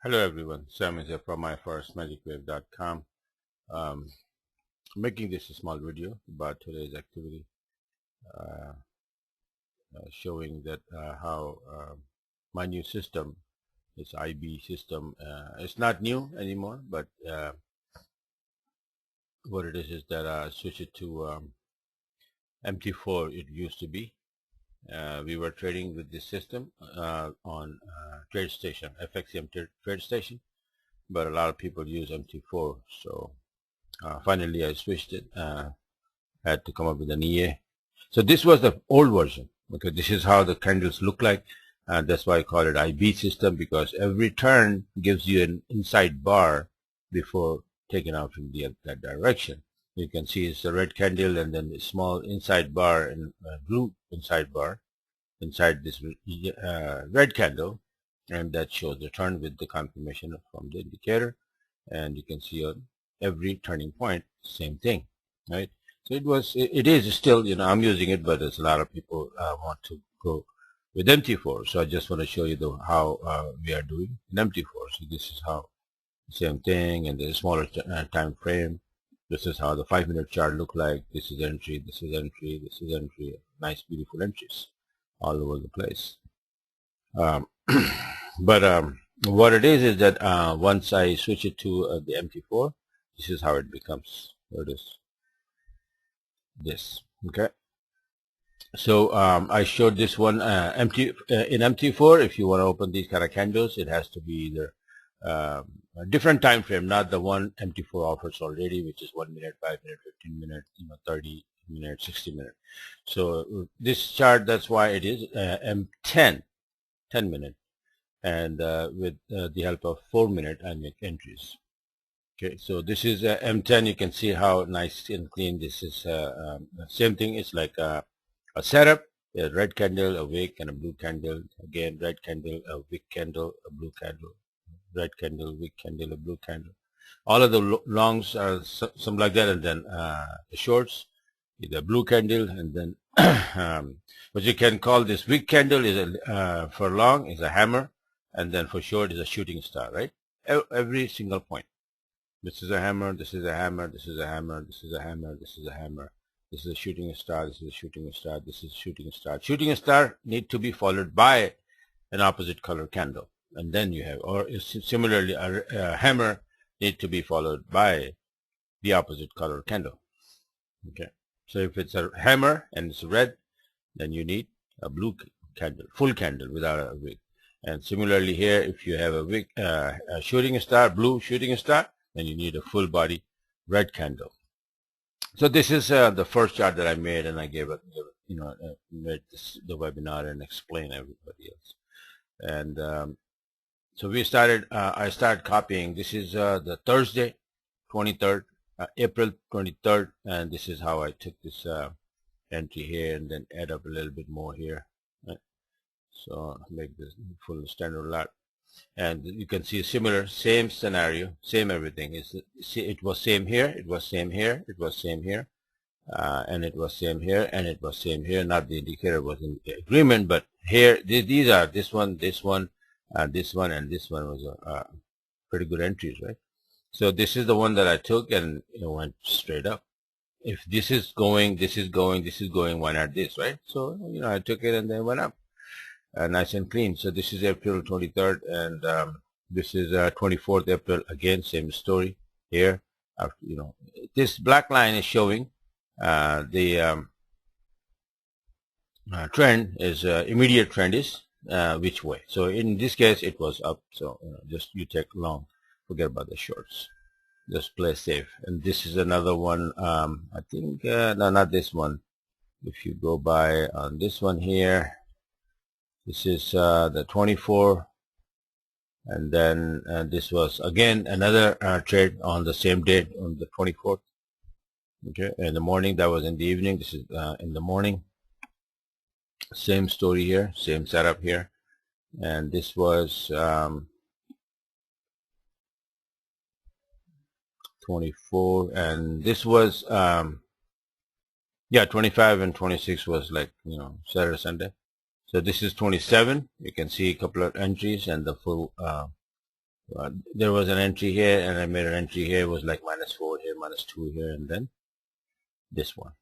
Hello everyone, Sam is here from myfirstmagicwave.com. Um, making this a small video about today's activity, uh, showing that how my new system, this IB system, it's not new anymore, but what it is that I switched it to MT4. It used to be. We were trading with this system on TradeStation, FXM TradeStation, but a lot of people use MT4, so finally I switched it. Had to come up with an EA. So this was the old version, because this is how the candles look like, and that's why I call it IB system, because every turn gives you an inside bar before taking out from that direction. You can see it's a red candle and then a small inside bar and blue inside bar inside this red candle, and that shows the turn with the confirmation from the indicator. And you can see on every turning point, same thing, right? So it is still, I'm using it, but there's a lot of people want to go with MT4. So I just want to show you how we are doing in MT4. So this is how, same thing, and there's a smaller time frame. This is how the 5-minute chart look like. This is entry, this is entry, this is entry. Nice, beautiful entries all over the place. But what it is that once I switch it to the MT4, this is how it becomes. There it is. This, okay. So I showed this one in MT4. If you want to open these kind of candles, it has to be either a different time frame, not the one MT4 offers already, which is 1 minute, 5 minute, 15 minute, 30 minute, 60 minute. So this chart, that's why it is M10, 10 minute, and with the help of 4 minute, I make entries. Okay, so this is M10. You can see how nice and clean this is. Same thing. It's like a setup: a red candle, a wick, and a blue candle. Again, red candle, a wick candle, a blue candle, red candle, wick candle, a blue candle. All of the longs are something like that, and then the shorts, the blue candle, and then what you can call this wick candle is for long is a hammer, and then for short is a shooting star, right? Every single point. This is a hammer, this is a hammer, this is a hammer, this is a hammer, this is a hammer. This is a shooting star, this is a shooting star, this is a shooting star. Shooting star need to be followed by an opposite color candle. And then you have, or similarly, a hammer need to be followed by the opposite color candle. Okay. So if it's a hammer and it's red, then you need a blue candle, full candle without a wick. And similarly here, if you have a wick, a shooting star, blue shooting star, then you need a full body red candle. So this is the first chart that I made, and I made the webinar and explain everybody else. And so we started. I started copying. This is the Thursday, 23rd, April 23rd, and this is how I took this entry here, and then add up a little bit more here. Right? So make this full standard lot. And you can see a similar, same scenario, same everything. It was same here, it was same here, it was same here, and it was same here, and it was same here. Not the indicator was in agreement, but here, these are this one, this one, this one, and this one was pretty good entries, right? So this is the one that I took, and went straight up. If this is going, this is going, this is going, why not this, right? So I took it and then went up. Nice and clean. So this is April 23rd, and this is 24th April. Again, same story here. This black line is showing the trend is immediate trend is which way. So in this case, it was up. So just you take long, forget about the shorts. Just play safe. And this is another one. I think no, not this one. If you go by on this one here. This is the 24, and then this was again another trade on the same date on the 24th. Okay, in the morning. That was in the evening. This is in the morning. Same story here, same setup here, and this was 24, and this was 25 and 26 was like Saturday, Sunday. So this is 27. You can see a couple of entries and the full There was an entry here, and I made an entry here. It was like -4 here, -2 here, and then this one.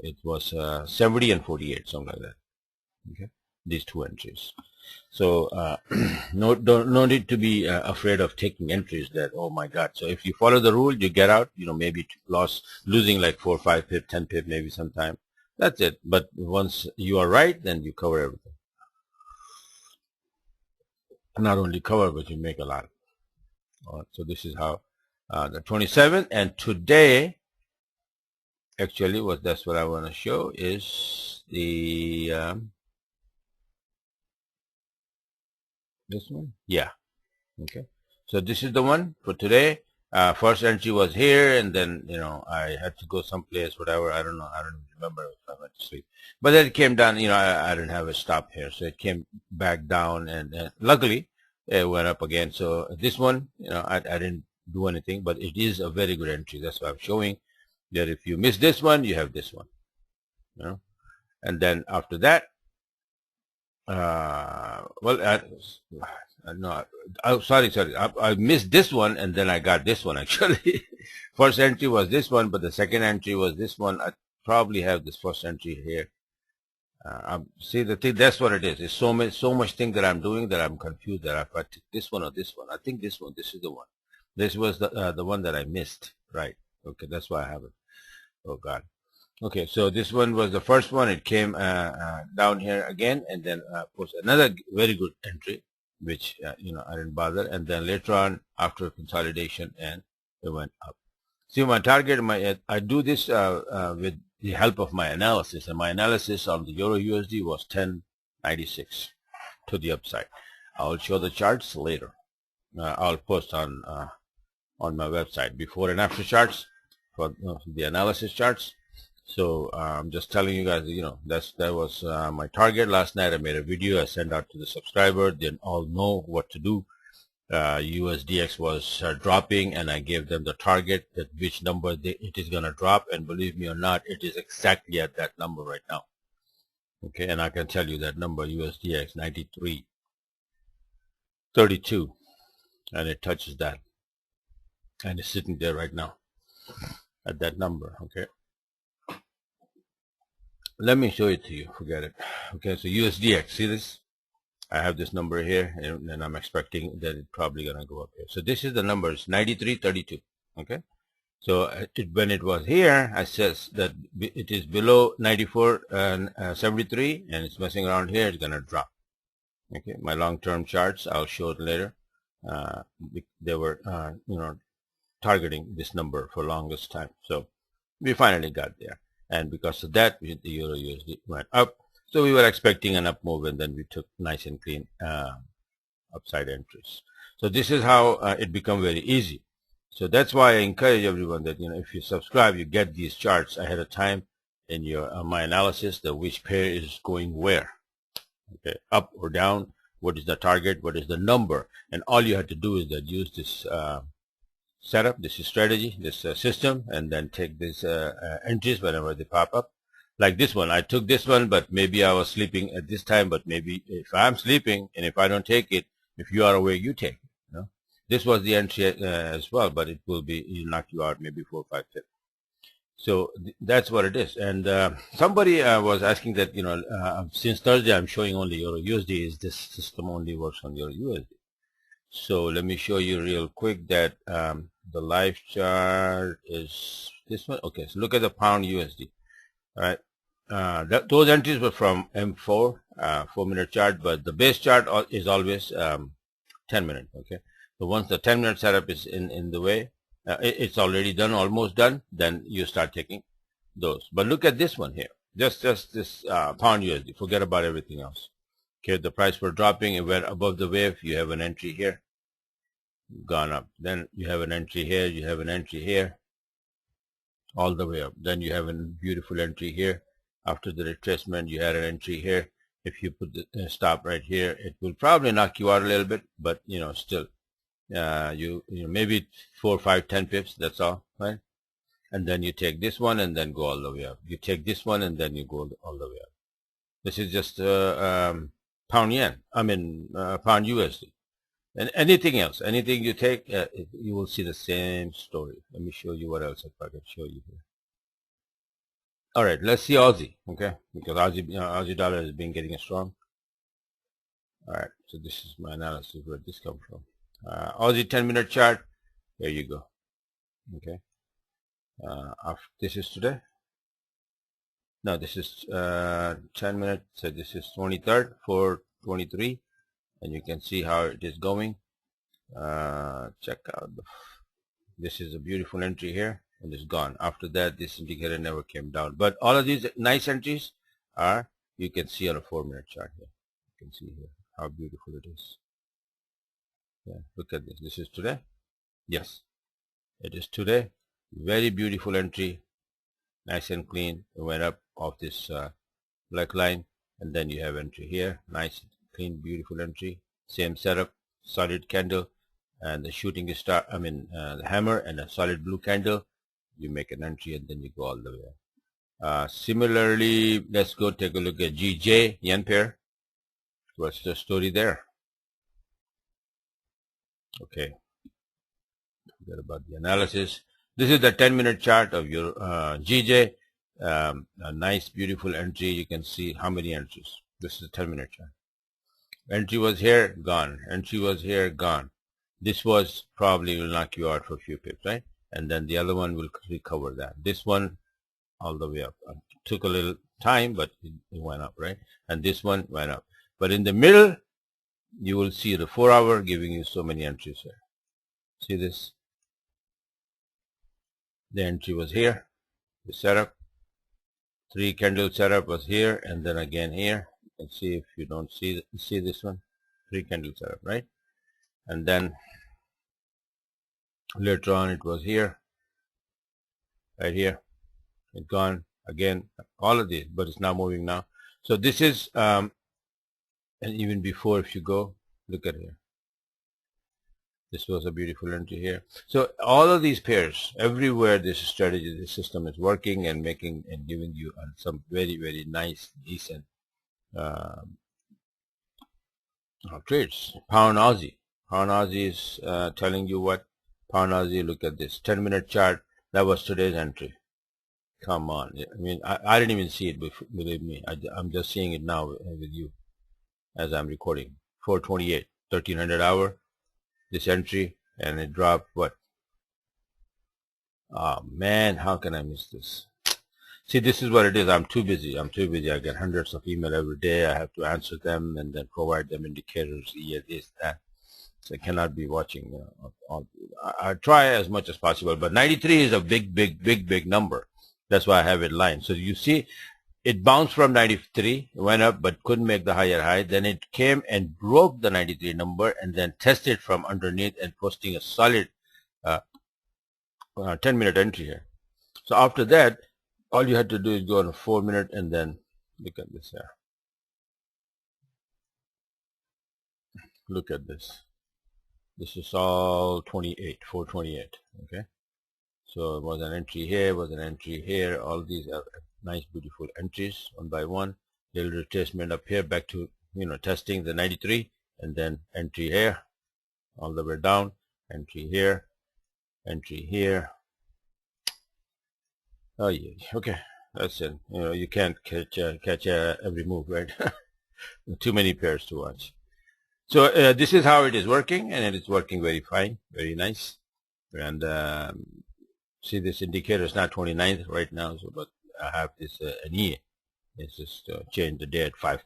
It was 70 and 48, something like that. Okay, these two entries. So no need to be afraid of taking entries that, oh my God. So if you follow the rule, you get out, maybe losing like 4, 5 pip, 10 pip, maybe sometime. That's it. But once you are right, then you cover everything. Not only cover, but you make a lot. All right, so this is how the 27th, and today actually that's what I want to show is the this one. Yeah. Okay. So this is the one for today. First entry was here, and then I had to go someplace, whatever. I don't know. I don't remember if I went to sleep. But then it came down. I didn't have a stop here, so it came back down, and luckily it went up again. So this one, I didn't do anything, but it is a very good entry. That's why I'm showing that if you miss this one, you have this one. And then after that, no, sorry, I missed this one, and then I got this one actually. First entry was this one, but the second entry was this one. I probably have this first entry here. See, the thing, that's what it is. It's so much thing that I'm doing that I'm confused that if I took this one or this one. I think this one, this is the one. This was the one that I missed, right? Okay, that's why I have it. Oh God. Okay, so this one was the first one. It came down here again, and then was another very good entry, which I didn't bother. And then later on, after consolidation, and it went up. See, my target, I do this with the help of my analysis, and my analysis on the EUR-USD was 10.96 to the upside. I'll show the charts later. I'll post on my website before and after charts for the analysis charts. So I'm just telling you guys, that was my target. Last night I made a video I sent out to the subscriber. They all know what to do. USDX was dropping, and I gave them the target that which number it is going to drop, and believe me or not, it is exactly at that number right now. Okay, and I can tell you that number, USDX 93.32, and it touches that, and it's sitting there right now at that number. Okay, let me show it to you. Forget it. Okay, so USDX, see this? I have this number here, and I'm expecting that it's probably going to go up here. So this is the numbers, 93.32. Okay, so when it was here, I says that it is below 94.73, and it's messing around here. It's going to drop. Okay, my long-term charts, I'll show it later. They were, targeting this number for longest time. So we finally got there, and because of that, the EUR-USD went up. So we were expecting an up move, and then we took nice and clean upside entries. So this is how it become very easy. So that's why I encourage everyone that if you subscribe, you get these charts ahead of time in your my analysis, that which pair is going where, okay, up or down, what is the target, what is the number, and all you have to do is that use this setup, this strategy, this system, and then take these entries whenever they pop up. Like this one, I took this one, but maybe I was sleeping at this time, but maybe if I'm sleeping and if I don't take it, if you are awake, you take it. This was the entry as well, but it will knock you out maybe 4 or 5 tips. So that's what it is. And somebody was asking that, since Thursday I'm showing only EUR-USD, is this system only works on EUR-USD? So let me show you real quick that the live chart is this one. Okay, so look at the pound USD. All right, those entries were from M4, 4-minute chart, but the base chart is always 10-minute. Okay, so once the 10-minute setup is in the way, it's already done, almost done, then you start taking those. But look at this one here, just this pound USD. Forget about everything else. Okay, the price were dropping, it went above the wave. You have an entry here, gone up. Then you have an entry here. You have an entry here. All the way up. Then you have a beautiful entry here. After the retracement, you had an entry here. If you put the stop right here, it will probably knock you out a little bit, but still, maybe 4, 5, 10 pips. That's all, right? And then you take this one and then go all the way up. You take this one and then you go all the way up. This is just pound yen. Pound USD. And anything else, anything you take, you will see the same story. Let me show you what else if I can show you here. All right, let's see Aussie, okay? Because Aussie, Aussie dollar has been getting strong. All right, so this is my analysis. Where this come from? Aussie 10-minute chart. There you go. Okay. This is today. No, this is 10 minutes. So this is 23rd, 4/23, and you can see how it is going. Check out. This is a beautiful entry here, and it's gone. After that, this indicator never came down. But all of these nice entries are, you can see on a 4-minute chart here. You can see here how beautiful it is. Yeah, look at this. This is today. Yes, it is today. Very beautiful entry, nice and clean. It went up off this black line, and then you have entry here. Nice, clean, beautiful entry. Same setup, solid candle, and the shooting star. I mean, the hammer and a solid blue candle. You make an entry, and then you go all the way up. Similarly, let's go take a look at GJ yen pair. What's the story there? Okay, forget about the analysis. This is the 10-minute chart of your GJ. A nice, beautiful entry. You can see how many entries. This is a 10-minute chart. Entry was here, gone. Entry was here, gone. This was probably will knock you out for a few pips, right? And then the other one will recover that. This one all the way up. It took a little time, but it went up, right? And this one went up. But in the middle, you will see the 4-hour giving you so many entries here. See this? The entry was here. The setup. 3 candle setup was here, and then again here. You can see if you don't see this one. 3 candle setup, right? And then later on it was here, right here. It's gone again. All of these, but it's not moving now. So this is and even before, if you go look at here, this was a beautiful entry here. So all of these pairs, everywhere this strategy, this system is working and making and giving you some very, very nice, decent trades. Pound Aussie. Pound Aussie is telling you what? Pound Aussie, look at this 10-minute chart. That was today's entry. Come on. I mean, I didn't even see it before, believe me. I'm just seeing it now with you as I'm recording. 4/28, 1300 hour. This entry, and it dropped what? Oh man, how can I miss this? See, this is what it is. I'm too busy. I get hundreds of emails every day. I have to answer them and then provide them indicators, this, that. So I cannot be watching. I try as much as possible, but 93 is a big number. That's why I have it lined. So you see, it bounced from 93, went up, but couldn't make the higher high. Then it came and broke the 93 number and then tested from underneath and posting a solid 10-minute entry here. So after that, all you had to do is go on a 4-minute and then look at this here. Look at this. This is all 4/28, okay? So it was an entry here, was an entry here. All these are nice, beautiful entries, one by one. Little retracement up here, back to, testing the 93, and then entry here, all the way down, entry here, entry here. Oh yeah, okay, that's it. You can't catch every move, right? Too many pairs to watch. So this is how it is working, and it is working very fine, very nice. And see, this indicator is not 29th right now, so but I have this an E. It's just change the day at 5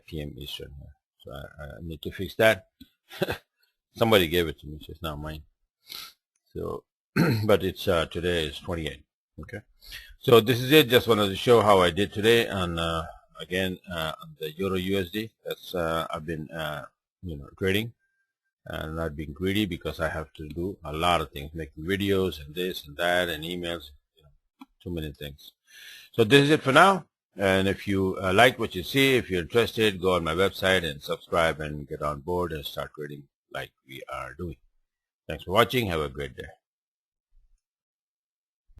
p.m. Eastern. So I need to fix that. Somebody gave it to me, so it's not mine. So, but it's today is 28. Okay. So this is it. Just wanted to show how I did today on again on the EUR-USD. That's I've been trading and not being greedy because I have to do a lot of things, making videos and this and that and emails, too many things. So this is it for now. And if you like what you see, if you're interested, go on my website and subscribe and get on board and start trading like we are doing. Thanks for watching. Have a great day.